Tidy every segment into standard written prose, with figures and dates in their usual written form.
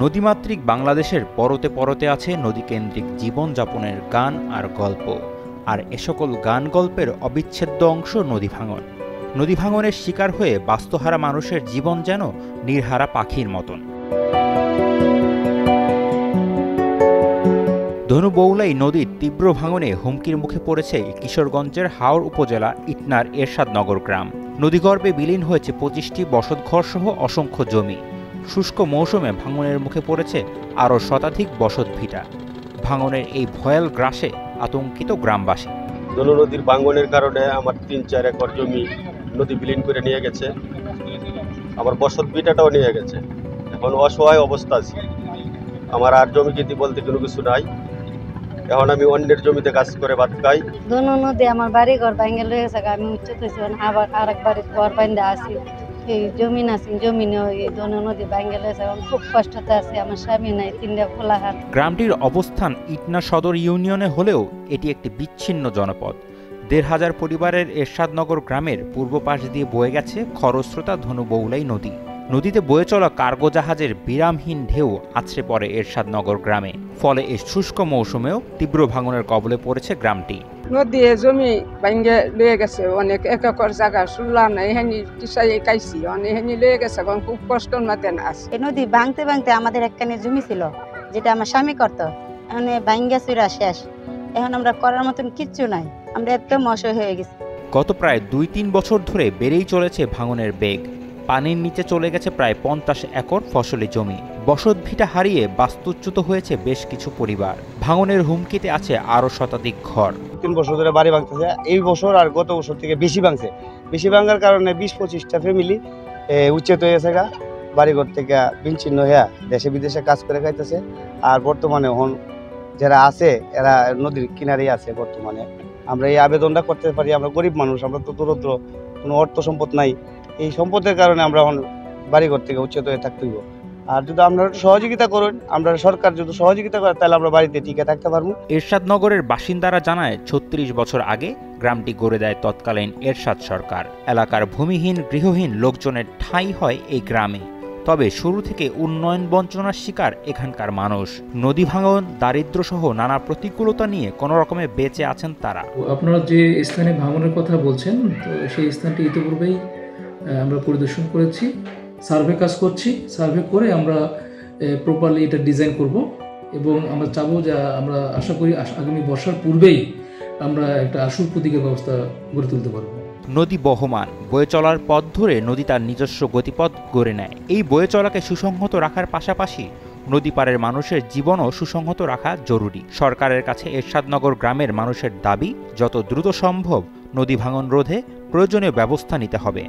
নদীমাতৃক বাংলাদেশের পরতে পরতে আছে নদীকেন্দ্রিক জীবনযাপনের গান আর গল্প। আর এ সকল গান গল্পের অবিচ্ছেদ্য অংশ নদী ভাঙন। নদী ভাঙনের শিকার হয়ে বাস্তুহারা মানুষের জীবন যেন নির্হারা পাখির মতন। ধনুবৌলাই নদীর তীব্র ভাঙনে হুমকির মুখে পড়েছে কিশোরগঞ্জের হাওর উপজেলা ইটনার এরশাদনগর গ্রাম। নদীগর্ভে বিলীন হয়েছে ২৫টি বসতঘর সহ অসংখ্য জমি। শুষ্ক মৌসুমে ভাঙনের মুখে পড়েছে আরও শতাধিক বসতভিটা। ভাঙনের এই ভয়াল গ্রাসে আতঙ্কিত গ্রামবাসী। ধনু নদীর ভাঙনের কারণে আমার ৩-৪ একর জমি নদী বিলীন করে নিয়ে গেছে, আমার বসতভিটাটাও নিয়ে গেছে। এখন অসহায় অবস্থা আছে, আমার আর জমি খেতে বলতে কোনো কিছু নাই। এখন আমি অন্যের জমিতে কাজ করে ভাত খাই। ধনু নদী আমার বাড়ি ঘর ভাঙে লয়ে গেছে, আমি উচ্চতে আবার আরেক বাড়ির ঘর বাইন্দা আছি। এই জমি আছে, জমিনে এই ধনু নদী ভাঙে লয়েছে, এখন খুব কষ্টতে আছে। আমার স্বামী নাই, ৩টা খোলাহাট। গ্রামটির অবস্থান ইটনা সদর ইউনিয়নে হলেও এটি একটি বিচ্ছিন্ন জনপদ। ১৫০০ পরিবারের এরশাদনগর গ্রামের পূর্ব পাশ দিয়ে বয়ে গেছে খরস্রোতা ধনুবৌলাই নদী। নদীতে বয়ে চলা কার্গো জাহাজের বিরামহীন ঢেউ আছড়ে পড়ে এরশাদনগর গ্রামে। ফলে এই শুষ্ক মৌসুমেও তীব্র ভাঙনের কবলে পড়েছে গ্রামটি। নদী জমি ভাঙ্গে লয়ে গেছে, অনেক একর জায়গা শুনলাম না, এখানে টিসাই কাইছি এখানে লয়ে গেছে, এখন খুব কষ্টর মাতেন আছে। এই নদী ভাঙতে ভাঙতে আমাদের একখানে জমি ছিল, যেটা আমার স্বামী করতো, এখন ভাঙ্গা চুরা শেষ। এখন আমরা করার মতন কিচ্ছু নাই, আমরা একদম অসহায় হয়ে গেছি। গত প্রায় ২-৩ বছর ধরে বেড়েই চলেছে ভাঙনের বেগ। পানির নিচে চলে গেছে প্রায় ৫০ একর ফসলি জমি। বসতভিটা হারিয়ে বাস্তুচ্যুত হয়েছে বেশ কিছু পরিবার। ভাঙনের হুমকিতে আছে আরও শতাধিক ঘর। ৩ বছর ধরে বাড়ি ভাঙতেছে, এই বছর আর গত বছর থেকে বেশি ভাঙছে। বেশি ভাঙার কারণে ২০-২৫টা ফ্যামিলি উচ্ছেদ হয়ে গেছে, বাড়িঘর থেকে বিচ্ছিন্ন হয়ে দেশে বিদেশে কাজ করে খাইতেছে। আর বর্তমানে যারা আছে এরা নদীর কিনারেই আছে। বর্তমানে আমরা এই আবেদনটা করতে পারি, আমরা গরিব মানুষ, আমরা তো দূরত্ব কোনো অর্থ সম্পদ নাই। এই সম্পদের কারণে আমরা এখন বাড়িঘর থেকে উচ্ছেদ হয়ে থাকতে হইব। আর যদি আপনারা একটু সহযোগিতা করেন, আমরা সরকার যদি সহযোগিতা করে, তাহলে আমরা বাড়িতে টিকে থাকতে পারবো। এরশাদনগরের বাসিন্দারা জানায় ৩৬ বছর আগে গ্রামটি গড়ে দেয় তৎকালীন এরশাদ সরকার। এলাকার ভূমিহীন গৃহহীন লোকজনের ঠাঁই হয় এই গ্রামে। তবে শুরু থেকে উন্নয়ন বঞ্চনার শিকার এখানকার মানুষ। নদী ভাঙন, দারিদ্র্য সহ নানা প্রতিকূলতা নিয়ে কোনো রকমে বেঁচে আছেন তারা। আপনারা যে স্থানে ভাঙনের কথা বলছেন, তো সেই স্থানটি ইতিপূর্বেই আমরা পরিদর্শন করেছি, সার্ভে কাজ করছি। সার্ভে করে আমরা প্রপারলি এটা ডিজাইন করব এবং আমরা চাবো যে আমরা আশা করি আগামী বর্ষার পূর্বেই আমরা একটা আশু প্রতীকের ব্যবস্থা গড়ে তুলতে পারব। নদী বহমান, বয়ে চলার পথ ধরে নদী তার নিজস্ব গতিপথ গড়ে নেয়। এই বয়ে চলাকে সুসংহত রাখার পাশাপাশি নদী পাড়ের মানুষের জীবনও সুসংহত রাখা জরুরি। সরকারের কাছে এরশাদনগর গ্রামের মানুষের দাবি, যত দ্রুত সম্ভব নদী ভাঙন রোধে প্রয়োজনীয় ব্যবস্থা নিতে হবে।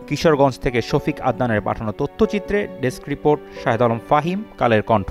কিশোরগঞ্জ থেকে শফিক আদনানের পাঠানো তথ্যচিত্রে ডেস্ক রিপোর্ট, শাহেদ আলম ফাহিম, কালের কণ্ঠ।